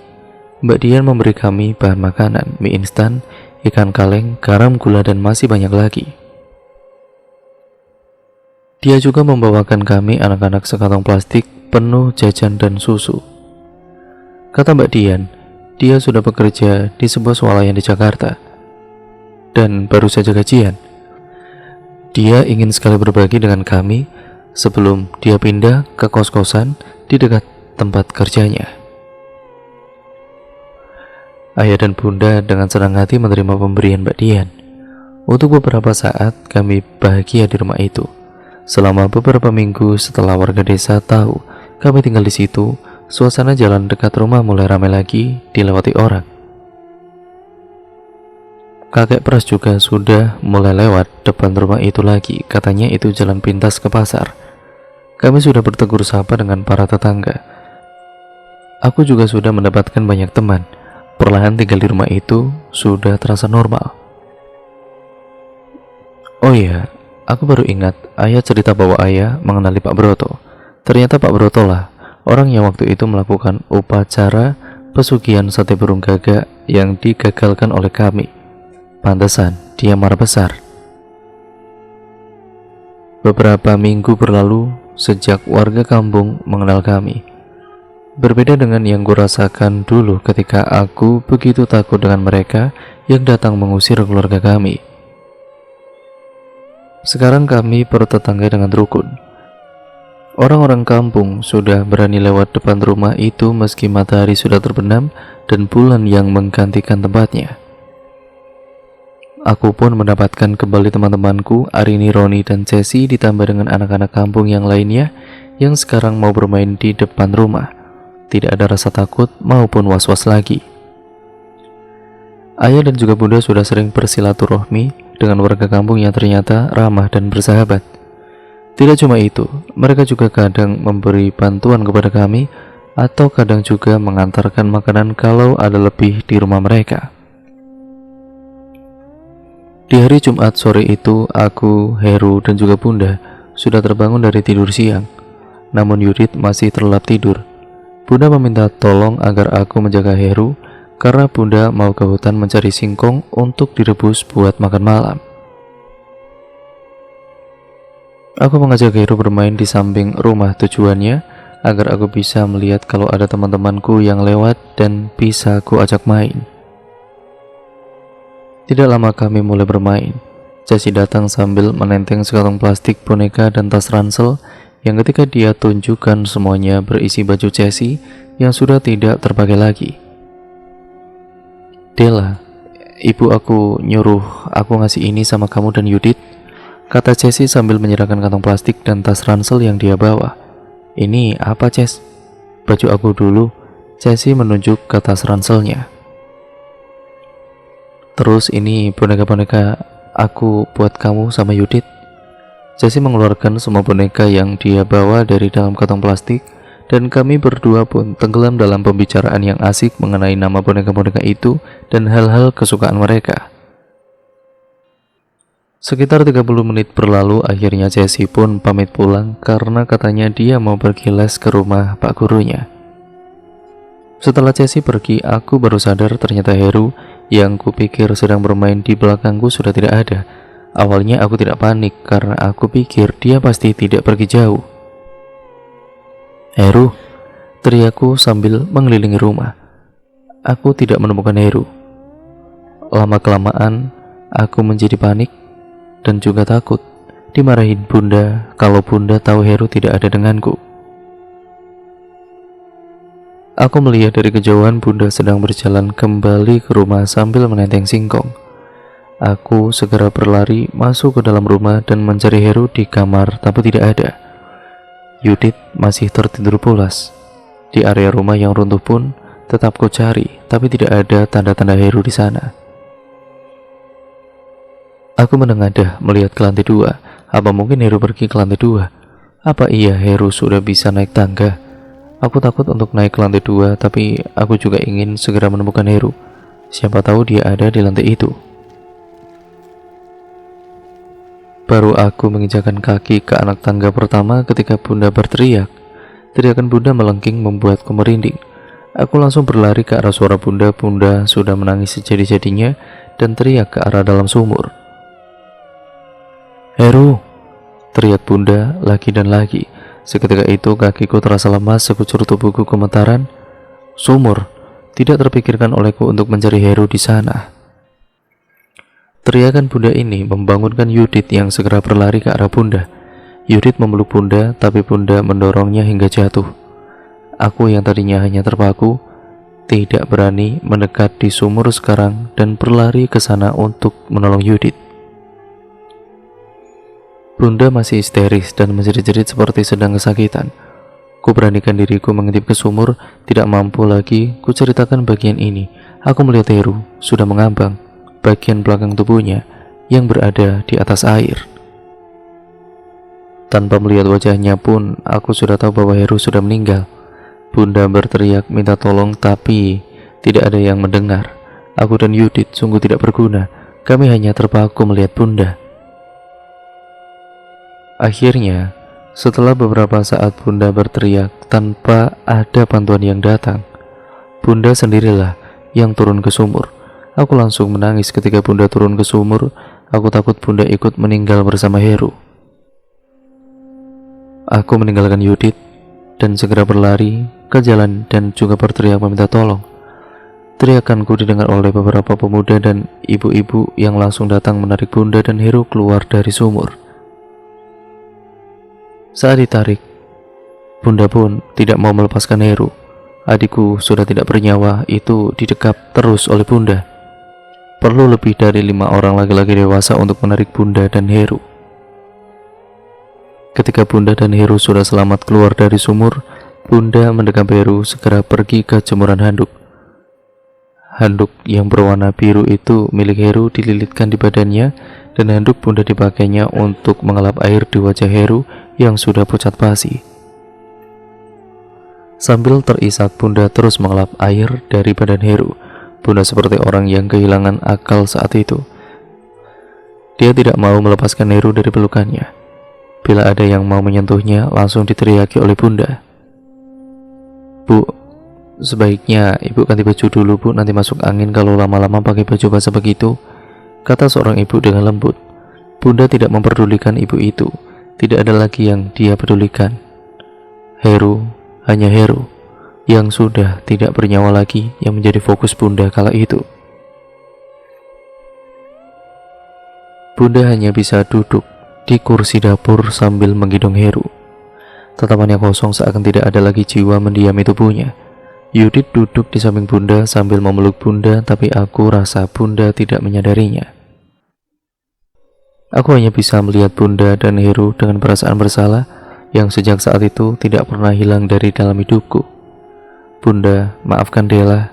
Mbak Dian memberi kami bahan makanan, mie instan, ikan kaleng, garam, gula, dan masih banyak lagi. Dia juga membawakan kami anak-anak sekantong plastik penuh jajan dan susu. Kata Mbak Dian, dia sudah bekerja di sebuah swalayan di Jakarta dan baru saja gajian. Dia ingin sekali berbagi dengan kami sebelum dia pindah ke kos-kosan di dekat tempat kerjanya. Ayah dan bunda dengan senang hati menerima pemberian Mbak Dian. Untuk beberapa saat kami bahagia di rumah itu. Selama beberapa minggu setelah warga desa tahu kami tinggal di situ, suasana jalan dekat rumah mulai ramai lagi dilewati orang. Kakek Pras juga sudah mulai lewat depan rumah itu lagi, katanya itu jalan pintas ke pasar. Kami sudah bertegur sapa dengan para tetangga. Aku juga sudah mendapatkan banyak teman. Perlahan tinggal di rumah itu sudah terasa normal. Oh iya, aku baru ingat, ayah cerita bahwa ayah mengenali Pak Broto. Ternyata Pak Broto lah orang yang waktu itu melakukan upacara pesugihan sate burung gagak yang digagalkan oleh kami. Pantesan dia marah besar. Beberapa minggu berlalu sejak warga kampung mengenal kami. Berbeda dengan yang kurasakan dulu ketika aku begitu takut dengan mereka yang datang mengusir keluarga kami. Sekarang kami bertetangga dengan rukun. Orang-orang kampung sudah berani lewat depan rumah itu meski matahari sudah terbenam dan bulan yang menggantikan tempatnya. Aku pun mendapatkan kembali teman-temanku, Arini, Roni, dan Ceci, ditambah dengan anak-anak kampung yang lainnya yang sekarang mau bermain di depan rumah. Tidak ada rasa takut maupun was-was lagi. Ayah dan juga bunda sudah sering bersilaturahmi dengan warga kampung yang ternyata ramah dan bersahabat. Tidak cuma itu, mereka juga kadang memberi bantuan kepada kami atau kadang juga mengantarkan makanan kalau ada lebih di rumah mereka. Di hari Jumat sore itu, aku, Heru, dan juga bunda sudah terbangun dari tidur siang. Namun Yudit masih terlelap tidur. Bunda meminta tolong agar aku menjaga Heru karena bunda mau ke hutan mencari singkong untuk direbus buat makan malam. Aku mengajak Heru bermain di samping rumah tujuannya agar aku bisa melihat kalau ada teman-temanku yang lewat dan bisa aku ajak main. Tidak lama kami mulai bermain. Jessie datang sambil menenteng sekantong plastik boneka dan tas ransel yang ketika dia tunjukkan semuanya berisi baju Jessie yang sudah tidak terpakai lagi. "Della, ibu aku nyuruh aku ngasih ini sama kamu dan Yudit," kata Jessie sambil menyerahkan kantong plastik dan tas ransel yang dia bawa. "Ini apa, Jess?" "Baju aku dulu," Jessie menunjuk ke tas ranselnya. "Terus ini boneka-boneka aku buat kamu sama Yudit." Jessie mengeluarkan semua boneka yang dia bawa dari dalam kantong plastik, dan kami berdua pun tenggelam dalam pembicaraan yang asik mengenai nama boneka-boneka itu dan hal-hal kesukaan mereka. Sekitar 30 menit berlalu, akhirnya Jessie pun pamit pulang karena katanya dia mau pergi les ke rumah pak gurunya. Setelah Jessie pergi, aku baru sadar ternyata Heru yang kupikir sedang bermain di belakangku sudah tidak ada. Awalnya aku tidak panik karena aku pikir dia pasti tidak pergi jauh. "Heru," teriakku sambil mengelilingi rumah. Aku tidak menemukan Heru. Lama-kelamaan aku menjadi panik dan juga takut dimarahin bunda kalau bunda tahu Heru tidak ada denganku. Aku melihat dari kejauhan bunda sedang berjalan kembali ke rumah sambil menenteng singkong. Aku segera berlari masuk ke dalam rumah dan mencari Heru di kamar, tapi tidak ada. Yudit masih tertidur pulas. Di area rumah yang runtuh pun tetap ku cari, tapi tidak ada tanda-tanda Heru di sana. Aku menengadah melihat ke lantai 2. Apa mungkin Heru pergi ke lantai 2? Apa iya Heru sudah bisa naik tangga? Aku takut untuk naik ke lantai 2, tapi aku juga ingin segera menemukan Heru. Siapa tahu dia ada di lantai itu. Baru aku menginjakkan kaki ke anak tangga pertama ketika bunda berteriak. Teriakan bunda melengking membuatku merinding. Aku langsung berlari ke arah suara bunda. Bunda sudah menangis sejadi-jadinya dan teriak ke arah dalam sumur. "Heru!" teriak bunda lagi dan lagi. Seketika itu kakiku terasa lemas, sekujur tubuhku gemetaran. Sumur. Tidak terpikirkan olehku untuk mencari Heru di sana. Teriakan bunda ini membangunkan Yudit yang segera berlari ke arah bunda. Yudit memeluk bunda, tapi bunda mendorongnya hingga jatuh. Aku yang tadinya hanya terpaku, tidak berani mendekat di sumur sekarang dan berlari ke sana untuk menolong Yudit. Bunda masih histeris dan menjerit-jerit seperti sedang kesakitan. Ku beranikan diriku mengintip ke sumur, tidak mampu lagi ku ceritakan bagian ini. Aku melihat Heru sudah mengambang, bagian belakang tubuhnya yang berada di atas air. Tanpa melihat wajahnya pun, aku sudah tahu bahwa Heru sudah meninggal. Bunda berteriak minta tolong, tapi tidak ada yang mendengar. Aku dan Yudit sungguh tidak berguna. Kami hanya terpaku melihat bunda. Akhirnya, setelah beberapa saat bunda berteriak tanpa ada bantuan yang datang, bunda sendirilah yang turun ke sumur. Aku langsung menangis ketika bunda turun ke sumur. Aku takut bunda ikut meninggal bersama Heru. Aku meninggalkan Yudit dan segera berlari ke jalan dan juga berteriak meminta tolong. Teriakanku didengar oleh beberapa pemuda dan ibu-ibu yang langsung datang menarik bunda dan Heru keluar dari sumur. Saat ditarik, bunda pun tidak mau melepaskan Heru. Adikku sudah tidak bernyawa itu didekap terus oleh bunda. Perlu lebih dari 5 orang laki-laki dewasa untuk menarik bunda dan Heru. Ketika bunda dan Heru sudah selamat keluar dari sumur, Bunda mendekam Heru segera pergi ke jemuran handuk. Handuk yang berwarna biru itu milik Heru dililitkan di badannya, dan handuk Bunda dipakainya untuk mengelap air di wajah Heru yang sudah pucat pasi. Sambil terisak, Bunda terus mengelap air dari badan Heru. Bunda seperti orang yang kehilangan akal saat itu. Dia tidak mau melepaskan Heru dari pelukannya. Bila ada yang mau menyentuhnya, langsung diteriaki oleh Bunda. "Bu, sebaiknya ibu ganti baju dulu, Bu, nanti masuk angin kalau lama-lama pakai baju basah begitu," kata seorang ibu dengan lembut. Bunda tidak memperdulikan ibu itu. Tidak ada lagi yang dia pedulikan. Heru, hanya Heru, yang sudah tidak bernyawa lagi, yang menjadi fokus Bunda kala itu. Bunda hanya bisa duduk di kursi dapur sambil menggendong Heru. Tatapannya kosong seakan tidak ada lagi jiwa mendiami tubuhnya. Yudit duduk di samping Bunda sambil memeluk Bunda, tapi aku rasa Bunda tidak menyadarinya. Aku hanya bisa melihat Bunda dan Heru dengan perasaan bersalah yang sejak saat itu tidak pernah hilang dari dalam hidupku. "Bunda, maafkan Della."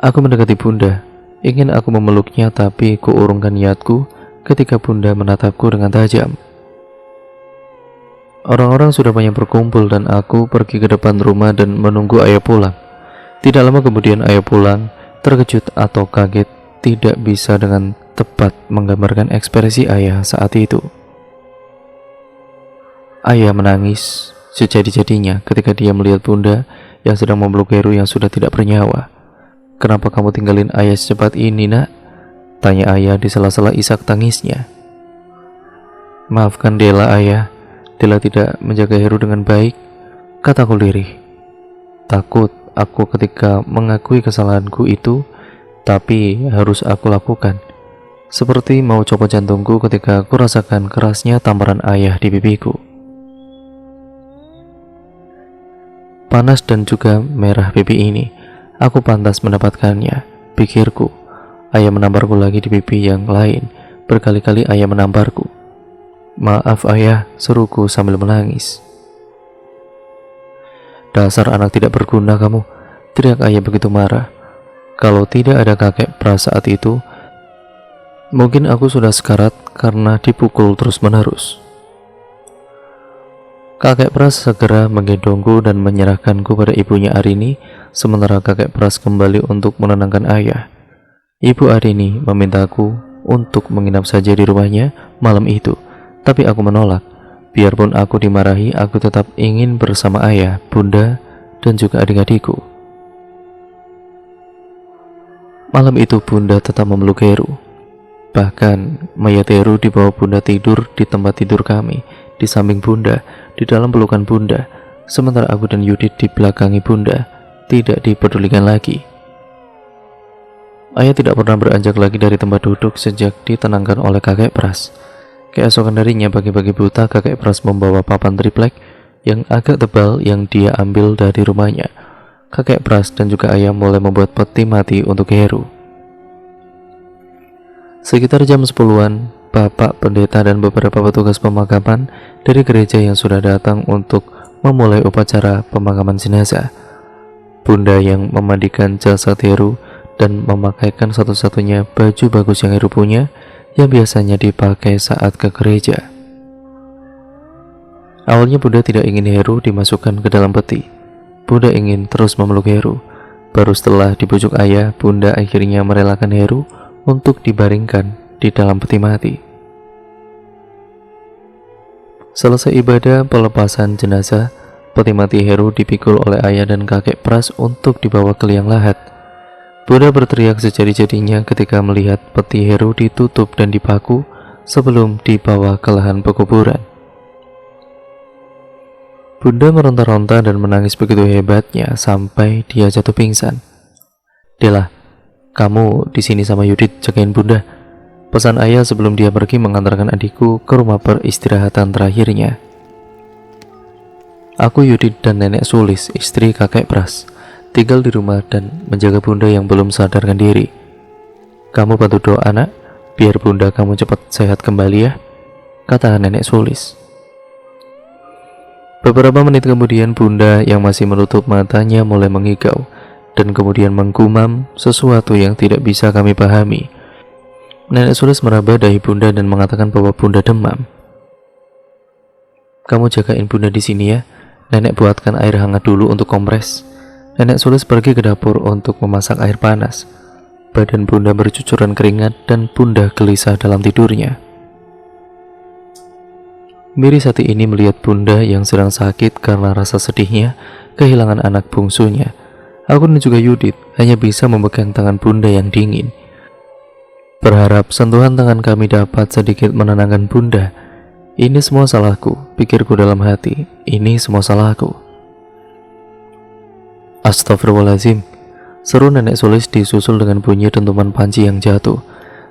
Aku mendekati Bunda, ingin aku memeluknya, tapi kuurungkan niatku ketika Bunda menatapku dengan tajam. Orang-orang sudah banyak berkumpul dan aku pergi ke depan rumah dan menunggu ayah pulang. Tidak lama kemudian ayah pulang, terkejut atau kaget tidak bisa dengan tepat menggambarkan ekspresi ayah saat itu. Ayah menangis sejadi-jadinya ketika dia melihat Bunda yang sedang memeluk Heru yang sudah tidak bernyawa. "Kenapa kamu tinggalin ayah secepat ini, Nak?" tanya ayah di sela-sela isak tangisnya. "Maafkan Della, ayah. Della tidak menjaga Heru dengan baik," kataku lirih. Takut aku ketika mengakui kesalahanku itu, tapi harus aku lakukan. Seperti mau copot jantungku ketika aku rasakan kerasnya tamparan ayah di pipiku. Panas dan juga merah pipi ini, aku pantas mendapatkannya, pikirku. Ayah menamparku lagi di pipi yang lain. Berkali-kali ayah menamparku. "Maaf ayah," seruku sambil menangis. "Dasar anak tidak berguna kamu," teriak ayah begitu marah. Kalau tidak ada kakek Pras saat itu, mungkin aku sudah sekarat karena dipukul terus-menerus. Kakek Pras segera menggendongku dan menyerahkanku pada ibunya Arini, sementara kakek Pras kembali untuk menenangkan ayah. Ibu Arini memintaku untuk menginap saja di rumahnya malam itu, tapi aku menolak. Biarpun aku dimarahi, aku tetap ingin bersama ayah, Bunda, dan juga adik-adikku. Malam itu Bunda tetap memeluk Heru. Bahkan mayat Heru dibawa Bunda tidur di tempat tidur kami, di samping Bunda, di dalam pelukan Bunda, sementara aku dan Yudit di belakangi Bunda, tidak dipedulikan lagi. Ayah tidak pernah beranjak lagi dari tempat duduk sejak ditenangkan oleh kakek Pras. Keesokan harinya pagi-pagi buta, kakek Pras membawa papan triplek yang agak tebal yang dia ambil dari rumahnya. Kakek Pras dan juga ayah mulai membuat peti mati untuk Heru. Sekitar jam 10-an, Bapak Pendeta dan beberapa petugas pemakaman dari gereja yang sudah datang untuk memulai upacara pemakaman jenazah. Bunda yang memandikan jasad Heru dan memakaikan satu-satunya baju bagus yang Heru punya, yang biasanya dipakai saat ke gereja. Awalnya Bunda tidak ingin Heru dimasukkan ke dalam peti. Bunda ingin terus memeluk Heru. Baru setelah dibujuk ayah, Bunda akhirnya merelakan Heru untuk dibaringkan di dalam peti mati. Selesai ibadah pelepasan jenazah, peti mati Heru dipikul oleh ayah dan kakek Pras untuk dibawa ke liang lahat. Bunda berteriak sejadi-jadinya ketika melihat peti Heru ditutup dan dipaku sebelum dibawa ke lahan pekuburan. Bunda meronta-ronta dan menangis begitu hebatnya sampai dia jatuh pingsan. "Della, kamu di sini sama Yudit jagain Bunda," pesan ayah sebelum dia pergi mengantarkan adikku ke rumah peristirahatan terakhirnya. Aku, Yudit, dan nenek Sulis, istri kakek Pras, tinggal di rumah dan menjaga Bunda yang belum sadarkan diri. "Kamu bantu doa, Nak, biar Bunda kamu cepat sehat kembali ya," kata nenek Sulis. Beberapa menit kemudian Bunda yang masih menutup matanya mulai mengigau dan kemudian menggumam sesuatu yang tidak bisa kami pahami. Nenek Sulis meraba dahi Bunda dan mengatakan bahwa Bunda demam. "Kamu jagain Bunda di sini ya. Nenek buatkan air hangat dulu untuk kompres." Nenek Sulis pergi ke dapur untuk memasak air panas. Badan Bunda bercucuran keringat dan Bunda gelisah dalam tidurnya. Miri saat ini melihat Bunda yang sedang sakit karena rasa sedihnya kehilangan anak bungsunya. Aku dan juga Yudit hanya bisa memegang tangan Bunda yang dingin, berharap sentuhan tangan kami dapat sedikit menenangkan Bunda. "Ini semua salahku," pikirku dalam hati. "Ini semua salahku." "Astagfirullahaladzim," seru Nenek Sulis disusul dengan bunyi dentuman panci yang jatuh.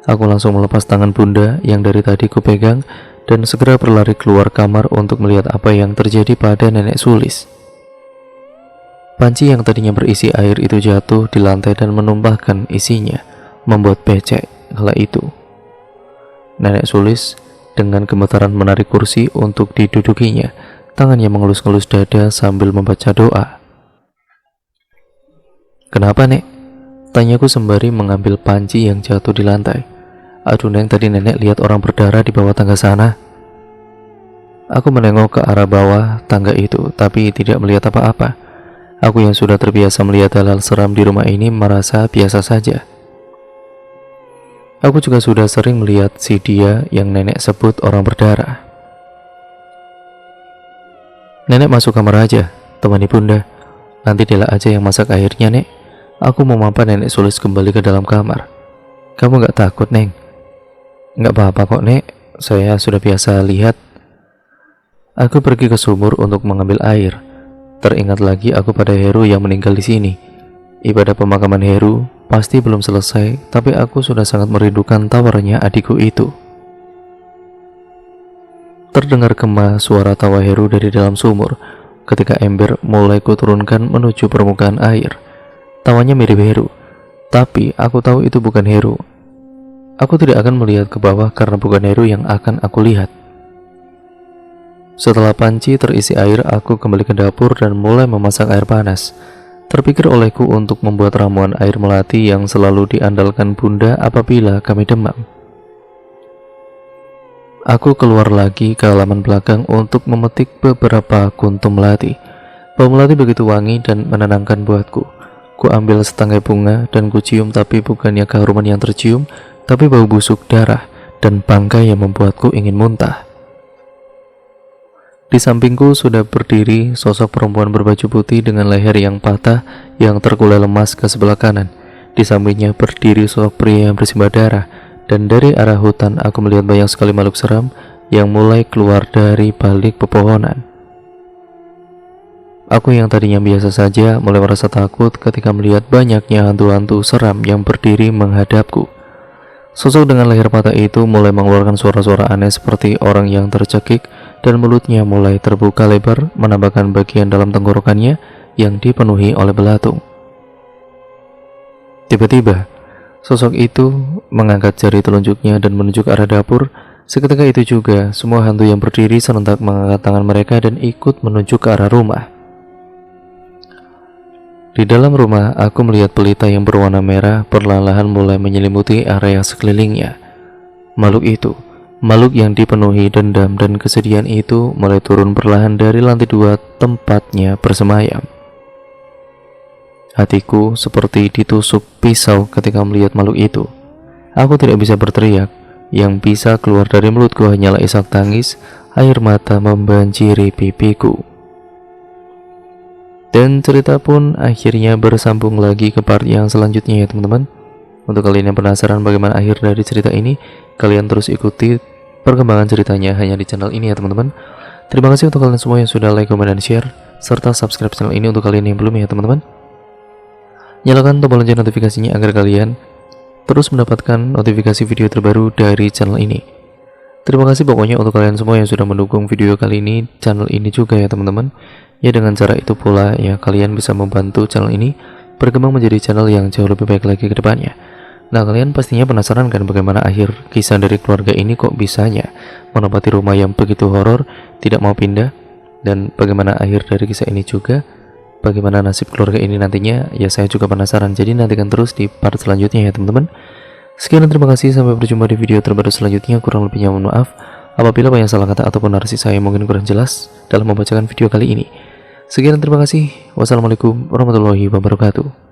Aku langsung melepas tangan Bunda yang dari tadi kupegang dan segera berlari keluar kamar untuk melihat apa yang terjadi pada Nenek Sulis. Panci yang tadinya berisi air itu jatuh di lantai dan menumpahkan isinya, membuat becek kala itu. Nenek Sulis dengan gemetaran menarik kursi untuk didudukinya, tangannya mengelus-ngelus dada sambil membaca doa. "Kenapa, Nek?" tanyaku sembari mengambil panci yang jatuh di lantai. "Aduh Neng, tadi nenek lihat orang berdarah di bawah tangga sana." Aku menengok ke arah bawah tangga itu, tapi tidak melihat apa-apa. Aku yang sudah terbiasa melihat hal-hal seram di rumah ini merasa biasa saja. Aku juga sudah sering melihat si dia yang nenek sebut orang berdarah. "Nenek masuk kamar aja, temani Bunda. Nanti Dela aja yang masak airnya, Nek." Aku memampa Nenek Sulis kembali ke dalam kamar. "Kamu gak takut, Neng?" "Nggak apa-apa kok, Nek. Saya sudah biasa lihat." Aku pergi ke sumur untuk mengambil air. Teringat lagi aku pada Heru yang meninggal di sini. Ibadah pemakaman Heru pasti belum selesai, tapi aku sudah sangat merindukan tawarnya adikku itu. Terdengar gema suara tawa Heru dari dalam sumur ketika ember mulai kuturunkan menuju permukaan air. Tawanya mirip Heru, tapi aku tahu itu bukan Heru. Aku tidak akan melihat ke bawah karena bukan Heru yang akan aku lihat. Setelah panci terisi air, aku kembali ke dapur dan mulai memasak air panas. Terpikir olehku untuk membuat ramuan air melati yang selalu diandalkan Bunda apabila kami demam. Aku keluar lagi ke halaman belakang untuk memetik beberapa kuntum melati. Bau melati begitu wangi dan menenangkan buatku. Ku ambil setangkai bunga dan ku cium, tapi bukannya keharuman yang tercium, tapi bau busuk darah dan bangkai yang membuatku ingin muntah. Di sampingku sudah berdiri sosok perempuan berbaju putih dengan leher yang patah yang terkulai lemas ke sebelah kanan. Di sampingnya berdiri sosok pria yang bersimbah darah, dan dari arah hutan aku melihat banyak sekali makhluk seram yang mulai keluar dari balik pepohonan. Aku yang tadinya biasa saja mulai merasa takut ketika melihat banyaknya hantu-hantu seram yang berdiri menghadapku. Sosok dengan leher patah itu mulai mengeluarkan suara-suara aneh seperti orang yang tercekik, dan mulutnya mulai terbuka lebar menambahkan bagian dalam tenggorokannya yang dipenuhi oleh belatung. Tiba-tiba, sosok itu mengangkat jari telunjuknya dan menunjuk ke arah dapur. Seketika itu juga, semua hantu yang berdiri serentak mengangkat tangan mereka dan ikut menunjuk ke arah rumah. Di dalam rumah, aku melihat pelita yang berwarna merah perlahan-lahan mulai menyelimuti area sekelilingnya. Makhluk yang dipenuhi dendam dan kesedihan itu mulai turun perlahan dari lantai 2 tempatnya bersemayam. Hatiku seperti ditusuk pisau ketika melihat makhluk itu. Aku tidak bisa berteriak. Yang bisa keluar dari mulutku hanyalah isak tangis, air mata membanjiri pipiku. Dan cerita pun akhirnya bersambung lagi ke part yang selanjutnya ya teman-teman. Untuk kalian yang penasaran bagaimana akhir dari cerita ini, kalian terus ikuti perkembangan ceritanya hanya di channel ini ya teman-teman. Terima kasih untuk kalian semua yang sudah like, comment, dan share, serta subscribe channel ini untuk kalian yang belum ya teman-teman. Nyalakan tombol lonceng notifikasinya agar kalian terus mendapatkan notifikasi video terbaru dari channel ini. Terima kasih pokoknya untuk kalian semua yang sudah mendukung video kali ini, channel ini juga ya teman-teman. Ya dengan cara itu pula ya kalian bisa membantu channel ini berkembang menjadi channel yang jauh lebih baik lagi ke depannya. Nah kalian pastinya penasaran kan bagaimana akhir kisah dari keluarga ini kok bisanya menempati rumah yang begitu horor, tidak mau pindah. Dan bagaimana akhir dari kisah ini juga, bagaimana nasib keluarga ini nantinya, ya saya juga penasaran. Jadi nantikan terus di part selanjutnya ya teman-teman. Sekian dan terima kasih, sampai berjumpa di video terbaru selanjutnya. Kurang lebihnya mohon maaf apabila banyak salah kata ataupun narasi saya mungkin kurang jelas dalam membacakan video kali ini. Sekian dan terima kasih. Wassalamualaikum warahmatullahi wabarakatuh.